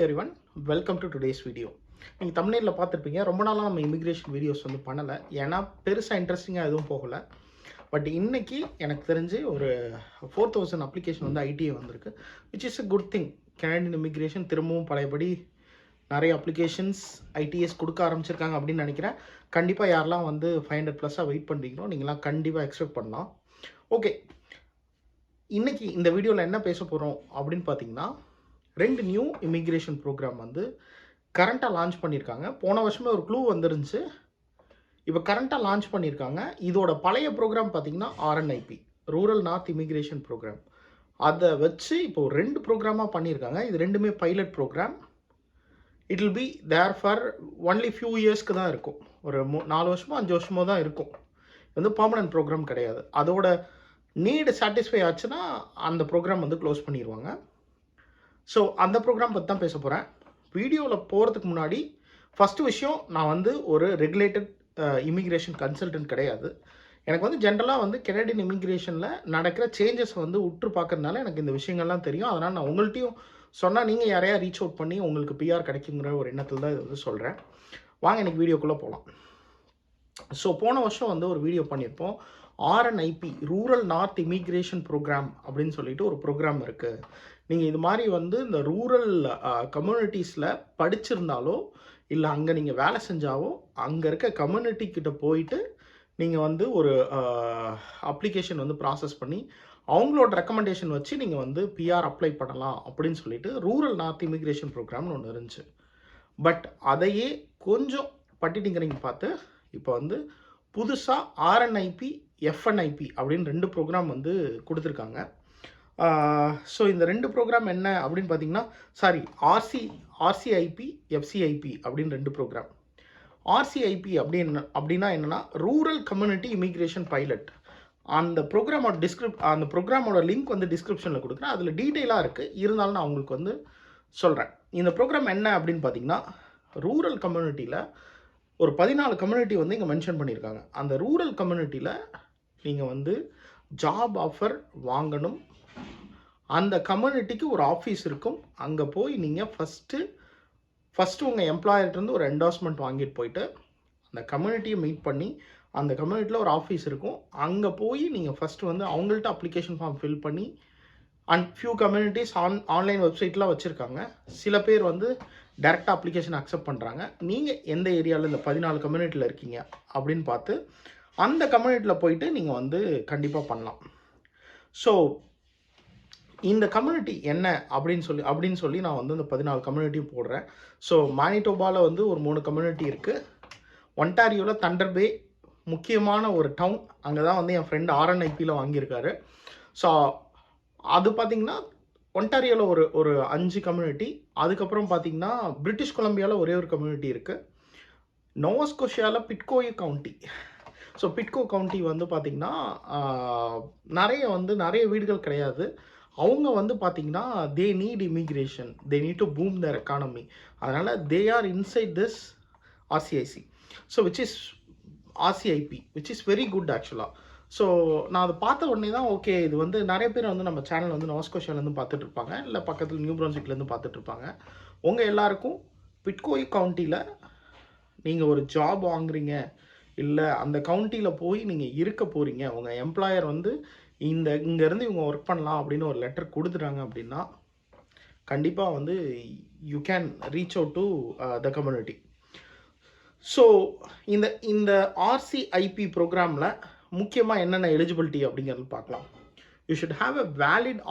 everyone, welcome to today's video. நீங்கள் thumbnail பார்த்துருப்பீங்க. ரொம்ப நாளாக நம்ம இமிக்ரேஷன் வீடியோஸ் வந்து பண்ணலை, ஏன்னா பெருசாக இன்ட்ரெஸ்டிங்காக எதுவும் போகலை. பட் இன்னைக்கு எனக்கு தெரிஞ்சு ஒரு 4000 அப்ளிகேஷன் வந்து ஐடிஏ வந்திருக்கு, which is a good thing. Canadian immigration திரும்பவும் பழையபடி நிறைய அப்ளிகேஷன்ஸ் ஐடிஎஸ் கொடுக்க ஆரம்பிச்சிருக்காங்க அப்படின்னு நினைக்கிறேன். கண்டிப்பாக யாரெல்லாம் வந்து 500+ வெயிட் பண்ணுறீங்களோ நீங்களாம் கண்டிப்பாக எக்ஸ்பெக்ட் பண்ணலாம். ஓகே, இன்னைக்கு இந்த வீடியோவில் என்ன பேச போகிறோம் அப்படின்னு பார்த்தீங்கன்னா, 2 நியூ இமிக்ரேஷன் ப்ரோக்ராம் வந்து கரண்ட்டாக லான்ச் பண்ணியிருக்காங்க. போன வருஷமே ஒரு க்ளூ வந்துருந்துச்சு, இப்போ கரண்ட்டாக லான்ச் பண்ணியிருக்காங்க. இதோட பழைய ப்ரோக்ராம் பார்த்தீங்கன்னா RNIP, rural north immigration programme. அதை வச்சு இப்போ 2 ப்ரோக்ராமாக பண்ணியிருக்காங்க. இது ரெண்டுமே pilot programme. It will be there for only few இயர்ஸ்க்கு தான் இருக்கும். ஒரு 4 வருஷமோ 5 வருஷமோ தான் இருக்கும். இது வந்து பர்மனன்ட் ப்ரோக்ராம் கிடையாது. அதோட நீடு சாட்டிஸ்ஃபை ஆச்சுன்னா அந்த ப்ரோக்ராம் வந்து க்ளோஸ் பண்ணிடுவாங்க. ஸோ அந்த ப்ரோக்ராம் பற்றி தான் பேச போகிறேன். வீடியோவில் போகிறதுக்கு முன்னாடி ஃபஸ்ட்டு விஷயம், நான் வந்து ஒரு ரெகுலேட்டட் இமிக்ரேஷன் கன்சல்டன்ட் கிடையாது. எனக்கு வந்து ஜென்ரலாக வந்து கெனடியன் இமிக்ரேஷனில் நடக்கிற சேஞ்சஸ் வந்து உற்று பார்க்கறதுனால எனக்கு இந்த விஷயங்கள்லாம் தெரியும். அதனால் நான் உங்கள்கிட்டையும் சொன்னால் நீங்கள் யாரையா ரீச் அவுட் பண்ணி உங்களுக்கு பிஆர் கிடைக்குங்கிற ஒரு எண்ணத்தில் தான் இது வந்து சொல்கிறேன். வாங்க எனக்கு வீடியோக்குள்ளே போகலாம். ஸோ போன வருஷம் வந்து ஒரு வீடியோ பண்ணியிருப்போம். ஆர்என்ஐபி, ரூரல் நார்த் இமிக்ரேஷன் ப்ரோக்ராம் அப்படின்னு சொல்லிட்டு ஒரு ப்ரோக்ராம் இருக்குது. நீங்கள் இது மாதிரி வந்து இந்த ரூரல் கம்யூனிட்டிஸில் படிச்சிருந்தாலோ இல்லை அங்கே நீங்கள் வேலை செஞ்சாவோ அங்கே இருக்க கம்யூனிட்டிக்கிட்ட போயிட்டு நீங்கள் வந்து ஒரு அப்ளிகேஷன் வந்து ப்ராசஸ் பண்ணி அவங்களோட ரெக்கமெண்டேஷன் வச்சு நீங்கள் வந்து பிஆர் அப்ளை பண்ணலாம் அப்படின்னு சொல்லிட்டு ரூரல் நார்த் இமிக்ரேஷன் ப்ரோக்ராம்னு ஒன்று இருந்துச்சு. பட் அதையே கொஞ்சம் பட்டிட்டிங்கரிங் பார்த்து இப்போ வந்து புதுசாக ஆர்என்ஐபி, எஃப்என்ஐபி அப்படின்னு 2 ப்ரோக்ராம் வந்து கொடுத்துருக்காங்க. ஸோ இந்த 2 ப்ரோக்ராம் என்ன அப்படின்னு பார்த்தீங்கன்னா, ஆர்சிஐபி, எஃப்சிஐபி அப்படின்னு 2 ப்ரோக்ராம். ஆர்சிஐபி அப்படின்னா என்னென்னா ரூரல் கம்யூனிட்டி இமிக்ரேஷன் பைலட். அந்த ப்ரோக்ராமோட லிங்க் வந்து டிஸ்கிரிப்ஷனில் கொடுக்குறேன். அதில் டீட்டெயிலாக இருக்குது, இருந்தாலும் நான் உங்களுக்கு வந்து சொல்கிறேன். இந்த ப்ரோக்ராம் என்ன அப்படின்னு பார்த்தீங்கன்னா, ரூரல் கம்யூனிட்டியில் ஒரு 14 கம்யூனிட்டி வந்து இங்கே மென்ஷன் பண்ணியிருக்காங்க. அந்த ரூரல் கம்யூனிட்டியில் நீங்கள் வந்து ஜாப் ஆஃபர் வாங்கணும். அந்த கம்யூனிட்டிக்கு ஒரு ஆஃபீஸ் இருக்கும். அங்கே போய் நீங்கள் ஃபஸ்ட்டு உங்கள் எம்ப்ளாயர்கிட்டருந்து ஒரு என்டார்ஸ்மெண்ட் வாங்கிட்டு போயிட்டு அந்த கம்யூனிட்டியை மீட் பண்ணி, அந்த கம்யூனிட்டியில் ஒரு ஆஃபீஸ் இருக்கும், அங்கே போய் நீங்கள் ஃபஸ்ட்டு வந்து அவங்கள்ட்ட அப்ளிகேஷன் ஃபார்ம் ஃபில் பண்ணி, அண்ட் ஃபியூ கம்யூனிட்டிஸ் ஆன்லைன் வெப்சைட்லாம் வச்சுருக்காங்க. சில பேர் வந்து டைரெக்டாக அப்ளிகேஷன் அக்செப்ட் பண்ணுறாங்க. நீங்கள் எந்த ஏரியாவில் இந்த 14 கம்யூனிட்டியில் இருக்கீங்க அப்படின்னு பார்த்து அந்த கம்யூனிட்டியில் போயிட்டு நீங்கள் வந்து கண்டிப்பாக பண்ணலாம். ஸோ இந்த கம்யூனிட்டி என்ன அப்படின்னு சொல்லி நான் வந்து இந்த 14 கம்யூனிட்டியும் போடுறேன். ஸோ மானிட்டோபாவில் வந்து ஒரு 3 கம்யூனிட்டி இருக்குது. ஒன்டாரியோவில் தண்டர் பே முக்கியமான ஒரு டவுன், அங்கே தான் வந்து என் ஃப்ரெண்டு ஆர்என்ஐபியில் வாங்கியிருக்காரு. ஸோ அது பார்த்திங்கன்னா ஒன்டாரியோவில் ஒரு 5 கம்யூனிட்டி. அதுக்கப்புறம் பார்த்திங்கன்னா பிரிட்டிஷ் கொலம்பியாவில் ஒரே ஒரு கம்யூனிட்டி இருக்குது. நோவாஸ்கோஷியாவில் பிட்கோயு கவுண்டி. ஸோ பிட்கோ கவுண்டி வந்து பார்த்திங்கன்னா நிறைய வீடுகள் கிடையாது. அவங்க வந்து பார்த்திங்கன்னா they need immigration, they need to boom their economy. அதனால் they are inside this RCIC, so RCIP which is very good ஆக்சுவலாக. ஸோ நான் அதை பார்த்த உடனே தான் ஓகே, இது வந்து நிறைய பேர் வந்து நம்ம சேனல் வந்து நோவாஸ்கோஷியாலேருந்து பார்த்துட்ருப்பாங்க, இல்லை பக்கத்தில் நியூ ப்ரன்ஸ்விக்லேருந்து பார்த்துட்ருப்பாங்க. உங்கள் எல்லாருக்கும் பிட்கோய் கவுண்டியில் நீங்கள் ஒரு ஜாப் வாங்குறீங்க, இல்லை அந்த கவுண்டியில் போய் நீங்கள் இருக்க போகிறீங்க, உங்கள் எம்ப்ளாயர் வந்து இங்கேருந்து இவங்க ஒர்க் பண்ணலாம் அப்படின்னு ஒரு லெட்டர் கொடுத்துட்டாங்க அப்படின்னா கண்டிப்பாக வந்து you can reach out to the community. So இந்த ஆர்சிஐபி ப்ரோக்ராமில் முக்கியமாக என்னென்ன எலிஜிபிலிட்டி அப்படிங்கிறது பார்க்கலாம். You should have a valid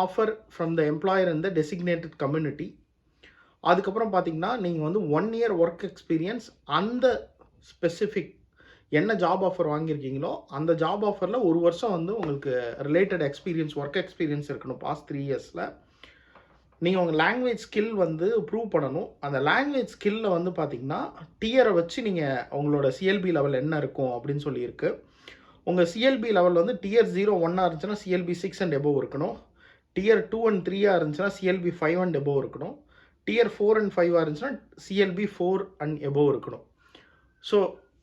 offer from the employer in the designated community. அதுக்கப்புறம் பார்த்தீங்கன்னா நீங்கள் வந்து 1 year ஒர்க் எக்ஸ்பீரியன்ஸ், அந்த ஸ்பெசிஃபிக் என்ன ஜாப் ஆஃபர் வாங்கியிருக்கீங்களோ அந்த ஜாப் ஆஃபரில் 1 வருஷம் வந்து உங்களுக்கு ரிலேட்டட் எக்ஸ்பீரியன்ஸ், ஒர்க் எக்ஸ்பீரியன்ஸ் இருக்கணும் பாஸ்ட் 3 yearsல. நீங்கள் உங்கள் லாங்குவேஜ் ஸ்கில் வந்து ப்ரூவ் பண்ணணும். அந்த லாங்குவேஜ் ஸ்கில்லில் வந்து பார்த்திங்கன்னா டியரை வச்சு நீங்கள் உங்களோட சிஎல்பி லெவல் என்ன இருக்கும் அப்படின்னு சொல்லியிருக்கு. உங்கள் சிஎல்பி லெவல் வந்து Tier 0 1 இருந்துச்சுன்னா CLB 6 and above இருக்கணும். Tier 2 and 3 இருந்துச்சுன்னா CLB 5 and above இருக்கணும். Tier 4 and 5 இருந்துச்சுன்னா CLB 4 and above இருக்கணும். ஸோ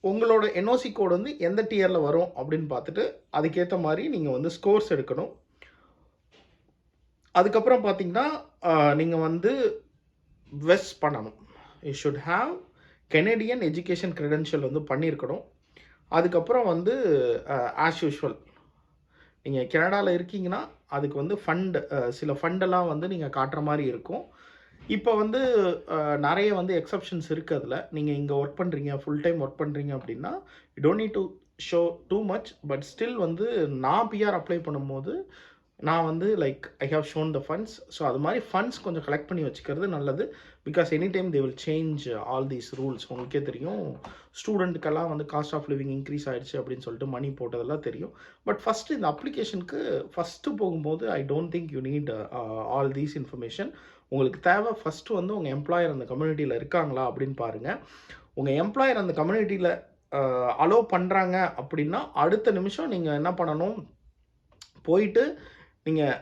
உங்களோட என்ஓசி கோட் வந்து எந்த டியரில் வரும் அப்படின்னு பார்த்துட்டு அதுக்கேற்ற மாதிரி நீங்கள் வந்து ஸ்கோர்ஸ் எடுக்கணும். அதுக்கப்புறம் பார்த்தீங்கன்னா நீங்கள் வந்து வெஸ் பண்ணணும். You should have Canadian education credential வந்து பண்ணியிருக்கணும். அதுக்கப்புறம் வந்து ஆஸ் யூஷுவல் நீங்கள் கனடாவில் இருக்கீங்கன்னா அதுக்கு வந்து சில ஃபண்டெல்லாம் வந்து நீங்கள் காட்டுற மாதிரி இருக்கும். இப்போ வந்து நிறைய வந்து எக்ஸப்ஷன்ஸ் இருக்குது. அதில் நீங்கள் இங்கே ஒர்க் பண்ணுறீங்க, ஃபுல் டைம் ஒர்க் பண்ணுறீங்க அப்படின்னா you don't need to show too much. But still வந்து நான் பிஆர் அப்ளை பண்ணும்போது நான் வந்து like I have shown the funds. So அது மாதிரி ஃபண்ட்ஸ் கொஞ்சம் கலெக்ட் பண்ணி வச்சுக்கிறது நல்லது. Because any time they will change all these rules. உங்களுக்கே தெரியும், ஸ்டூடெண்ட்டுக்கெல்லாம் வந்து காஸ்ட் ஆஃப் லிவிங் இன்க்ரீஸ் ஆகிடுச்சு அப்படின்னு சொல்லிட்டு மணி போட்டதெல்லாம் தெரியும். பட் ஃபஸ்ட்டு இந்த அப்ளிகேஷனுக்கு ஃபஸ்ட்டு போகும்போது I don't think you need all these information. உங்களுக்கு தேவை ஃபஸ்ட்டு வந்து உங்கள் எம்ப்ளாயர் அந்த கம்யூனிட்டியில் இருக்காங்களா அப்படின்னு பாருங்கள். உங்கள் எம்ப்ளாயர் அந்த கம்யூனிட்டியில் அலோவ் பண்ணுறாங்க அப்படின்னா அடுத்த நிமிஷம் நீங்கள் என்ன பண்ணணும், போயிட்டு நீங்கள்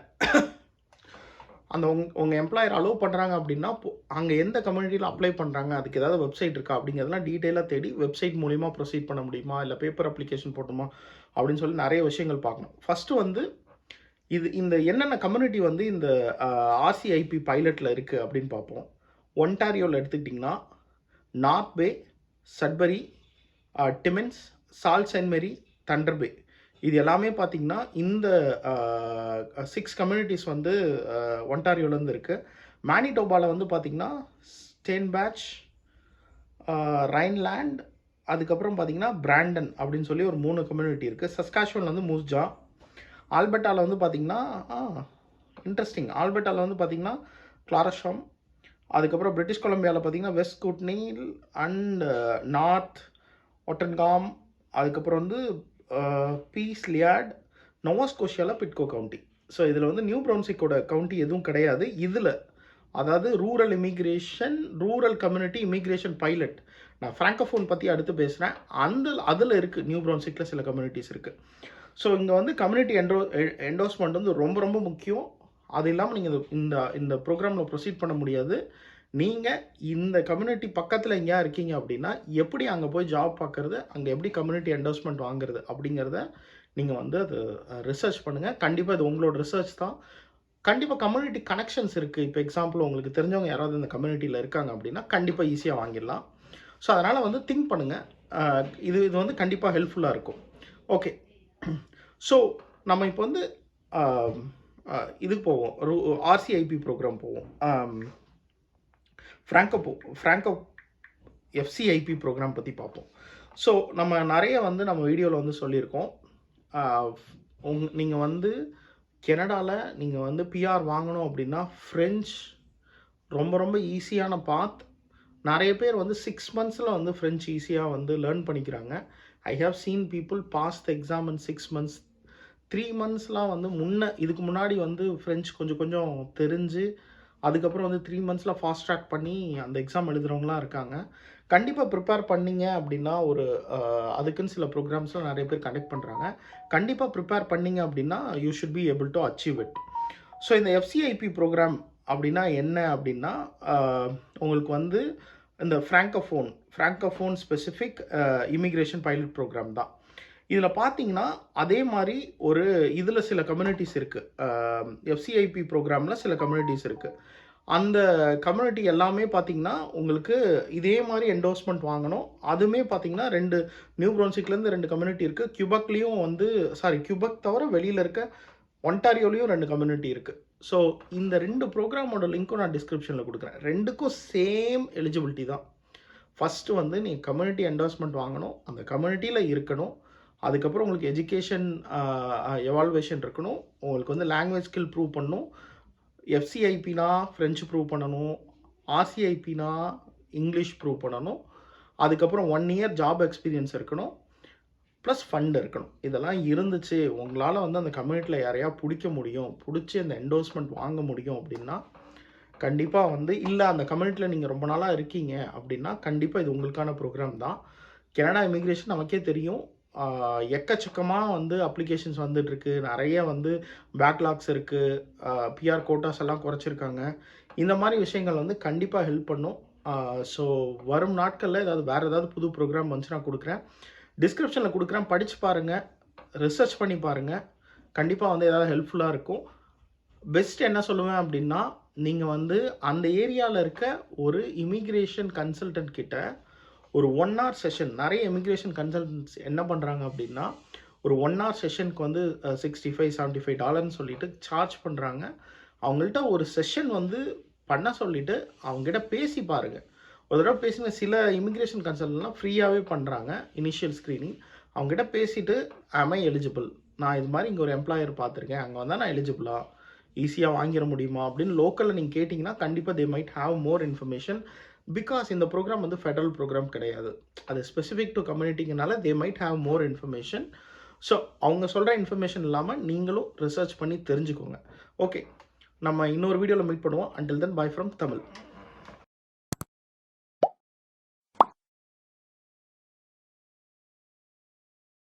அந்த உங்கள் எம்ப்ளாயர் அலோவ் பண்ணுறாங்க அப்படின்னா அங்கே எந்த கம்யூனிட்டியில் அப்ளை பண்ணுறாங்க, அதுக்கு ஏதாவது வெப்சைட் இருக்கா அப்படிங்கிறதெல்லாம் டீட்டெயிலாக தேடி வெப்சைட் மூலிமா ப்ரொசீட் பண்ண முடியுமா, இல்லை பேப்பர் அப்ளிகேஷன் போட்டுமா அப்படின்னு சொல்லி நிறைய விஷயங்கள் பார்க்கணும். ஃபஸ்ட்டு வந்து இந்த என்னென்ன கம்யூனிட்டி வந்து இந்த ஆர்சிஐபி பைலட்டில் இருக்குது அப்படின்னு பார்ப்போம். ஒன்டாரியோவில் எடுத்துக்கிட்டிங்கன்னா நார்த் பே, சட்பரி, டிமின்ஸ், சால்ட் செயின்ட் மேரி, தண்டர் பே, இது எல்லாமே பார்த்திங்கன்னா இந்த 6 கம்யூனிட்டிஸ் வந்து ஒன்டாரியோலேருந்து இருக்குது. மேனிடோபாவில் வந்து பார்த்திங்கன்னா ஸ்டேன்பேட்ச், ரைன்லேண்ட், அதுக்கப்புறம் பார்த்திங்கன்னா பிராண்டன் அப்படின்னு சொல்லி ஒரு 3 கம்யூனிட்டி இருக்குது. சஸ்காஷ்வனில் வந்து மூஸ்ஜா, ஆல்பர்ட்டாவில் வந்து பார்த்திங்கன்னா இன்ட்ரெஸ்டிங், ஆல்பர்ட்டாவில் வந்து பார்த்திங்கன்னா கிளாரஷாம், அதுக்கப்புறம் பிரிட்டிஷ் கொலம்பியாவில் பார்த்திங்கன்னா வெஸ்ட் குட்னில் அண்ட் நார்த் ஒட்டன்காம், அதுக்கப்புறம் வந்து பீஸ் லியாட், நோவாஸ்கோஷியாவில் பிட்கோ கவுண்டி. ஸோ இதில் வந்து நியூ ப்ரவுன்ஸ்விக்கோட கவுண்டி எதுவும் கிடையாது. இதில் அதாவது ரூரல் கம்யூனிட்டி இமிக்ரேஷன் பைலட், நான் ஃப்ராங்கோஃபோன் பற்றி அடுத்து பேசுகிறேன். அதில் இருக்குது, நியூ ப்ரவுன்ஸ்விக்கில் சில கம்யூனிட்டிஸ் இருக்குது. ஸோ இங்கே வந்து கம்யூனிட்டி என்டோர்ஸ்மெண்ட் வந்து ரொம்ப ரொம்ப முக்கியம். அது இல்லாமல் நீங்கள் இந்த ப்ரோக்ராமில் ப்ரொசீட் பண்ண முடியாது. நீங்கள் இந்த கம்யூனிட்டி பக்கத்தில் எங்கேயா இருக்கீங்க அப்படின்னா எப்படி அங்கே போய் ஜாப் பார்க்குறது, அங்கே எப்படி கம்யூனிட்டி என்டோர்ஸ்மெண்ட் வாங்குறது அப்படிங்கிறத நீங்கள் வந்து அது ரிசர்ச் பண்ணுங்கள். கண்டிப்பாக இது உங்களோட ரிசர்ச் தான். கண்டிப்பாக கம்யூனிட்டி கனெக்ஷன்ஸ் இருக்குது. இப்போ எக்ஸாம்பிள் உங்களுக்கு தெரிஞ்சவங்க யாராவது இந்த கம்யூனிட்டியில் இருக்காங்க அப்படின்னா கண்டிப்பாக ஈஸியாக வாங்கிடலாம். ஸோ அதனால் வந்து திங்க் பண்ணுங்கள். இது வந்து கண்டிப்பாக ஹெல்ப்ஃபுல்லாக இருக்கும். ஓகே, ஸோ நம்ம இப்போ வந்து இதுக்கு போவோம், ஆர்சிஐபி ப்ரோக்ராம் போவோம். ஃப்ராங்கோ எஃப்சிஐபி ப்ரோக்ராம் பற்றி பார்ப்போம். ஸோ நம்ம நிறைய வந்து நம்ம வீடியோவில் வந்து சொல்லியிருக்கோம். நீங்கள் வந்து கனடாவில் நீங்கள் வந்து பிஆர் வாங்கணும் அப்படின்னா ஃப்ரெஞ்ச் ரொம்ப ரொம்ப ஈஸியான பாத். நிறைய பேர் வந்து 6 monthஸில் வந்து ஃப்ரெஞ்ச் ஈஸியாக வந்து லேர்ன் பண்ணிக்கிறாங்க. I have seen people pass the exam in 6 months. 3 monthsலாம் வந்து இதுக்கு முன்னாடி வந்து ஃப்ரெஞ்ச் கொஞ்சம் கொஞ்சம் தெரிஞ்சு அதுக்கப்புறம் வந்து 3 monthஸில் ஃபாஸ்ட் ட்ராக் பண்ணி அந்த எக்ஸாம் எழுதுகிறவங்களாம் இருக்காங்க. கண்டிப்பாக ப்ரிப்பேர் பண்ணிங்க அப்படின்னா அதுக்குன்னு சில ப்ரோக்ராம்ஸ்லாம் நிறைய பேர் கண்டக்ட் பண்ணுறாங்க. கண்டிப்பாக ப்ரிப்பேர் பண்ணிங்க அப்படின்னா you should be able to achieve it. So இந்த எஃப்சிஐபி ப்ரோக்ராம் அப்படின்னா என்ன அப்படின்னா உங்களுக்கு வந்து இந்த ஃப்ராங்கோஃபோன் ஸ்பெசிஃபிக் இமிக்ரேஷன் பைலட் ப்ரோக்ராம் தான். இதில் பார்த்தீங்கன்னா அதே மாதிரி இதில் சில கம்யூனிட்டிஸ் இருக்குது. எஃப்சிஐபி ப்ரோக்ராமில் சில கம்யூனிட்டிஸ் இருக்குது. அந்த கம்யூனிட்டி எல்லாமே பார்த்திங்கன்னா உங்களுக்கு இதே மாதிரி என்டோர்ஸ்மெண்ட் வாங்கணும். அதுவுமே பார்த்திங்கன்னா 2 நியூ ப்ரவுன்ஸ்விக்லேருந்து 2 கம்யூனிட்டி இருக்குது. கியூபக் தவிர வெளியில் இருக்க ஒன்டாரியோலையும் 2 கம்யூனிட்டி இருக்குது. ஸோ இந்த 2 ப்ரோக்ராமோட லிங்க்கும் நான் டிஸ்கிரிப்ஷனில் கொடுக்குறேன். 2க்கும் சேம் எலிஜிபிலிட்டி தான். ஃபஸ்ட்டு வந்து நீங்கள் கம்யூனிட்டி என்டோர்ஸ்மெண்ட் வாங்கணும், அந்த கம்யூனிட்டியில் இருக்கணும். அதுக்கப்புறம் உங்களுக்கு எஜுகேஷன் எவால்வேஷன் இருக்கணும். உங்களுக்கு வந்து லாங்குவேஜ் ஸ்கில் ப்ரூவ் பண்ணணும். எஃப்சிஐபினா ஃப்ரெஞ்சு ப்ரூவ் பண்ணணும். ஆர்சிஐபினா இங்கிலீஷ் ப்ரூவ் பண்ணணும். அதுக்கப்புறம் 1 year ஜாப் எக்ஸ்பீரியன்ஸ் இருக்கணும். ப்ளஸ் ஃபண்ட் இருக்கணும். இதெல்லாம் இருந்துச்சு உங்களால் வந்து அந்த கம்யூனிட்டியில் யாரையா பிடிச்சி அந்த என்டோர்ஸ்மெண்ட் வாங்க முடியும் அப்படின்னா கண்டிப்பாக வந்து இல்லை அந்த கம்யூனிட்டியில் நீங்கள் ரொம்ப நாளாக இருக்கீங்க அப்படின்னா கண்டிப்பாக இது உங்களுக்கான ப்ரோக்ராம் தான். கனடா இமிக்ரேஷன் நமக்கே தெரியும், எக்கச்சக்கமாக வந்து அப்ளிகேஷன்ஸ் வந்துட்டுருக்கு. நிறைய வந்து பேக்லாக்ஸ் இருக்குது. பிஆர் கோட்டாஸ் எல்லாம் குறைச்சிருக்காங்க. இந்த மாதிரி விஷயங்கள் வந்து கண்டிப்பாக ஹெல்ப் பண்ணும். ஸோ வரும் நாட்களில் வேறு ஏதாவது புது ப்ரோக்ராம் வந்துச்சு நான் கொடுக்குறேன். டிஸ்கிரிப்ஷனில் கொடுக்குறேன், படித்து பாருங்கள், ரிசர்ச் பண்ணி பாருங்கள். கண்டிப்பாக வந்து ஏதாவது ஹெல்ப்ஃபுல்லாக இருக்கும். பெஸ்ட் என்ன சொல்லுவேன் அப்படின்னா நீங்கள் வந்து அந்த ஏரியாவில் இருக்க ஒரு இமிக்ரேஷன் கன்சல்டன்ட் கிட்ட ஒரு 1 hour செஷன், நிறைய இமிக்ரேஷன் கன்சல்டன்ட்ஸ் என்ன பண்ணுறாங்க அப்படின்னா, ஒரு 1 hour செஷனுக்கு வந்து $65-75 சொல்லிட்டு சார்ஜ் பண்ணுறாங்க. அவங்கள்ட்ட ஒரு செஷன் வந்து பண்ண சொல்லிவிட்டு அவங்ககிட்ட பேசி பாருங்கள். ஒரு தடவை பேசின சில இமிக்ரேஷன் கன்சல்டன்ட்லாம் ஃப்ரீயாகவே பண்ணுறாங்க இனிஷியல் ஸ்க்ரீனிங். அவங்ககிட்ட பேசிவிட்டு ஐ எலிஜிபிள், நான் இது மாதிரி இங்கே ஒரு எம்ப்ளாயர் பார்த்துருக்கேன், அங்கே வந்தால் நான் எலிஜிபிளா, ஈஸியாக வாங்கிட முடியுமா அப்படின்னு லோக்கலில் நீங்கள் கேட்டிங்கன்னா கண்டிப்பாக they might have more information. Because இந்த ப்ரோக்ராம் வந்து ஃபெடரல் ப்ரோக்ராம் கிடையாது, அது ஸ்பெசிஃபிக் டு கம்யூனிட்டிங்கனால they might have more information. So அவங்க சொல்கிற இன்ஃபர்மேஷன் இல்லாமல் நீங்களும் ரிசர்ச் பண்ணி தெரிஞ்சுக்கோங்க. ஓகே, நம்ம இன்னொரு வீடியோவில் மீட் பண்ணுவோம். Until then, by from Tamil.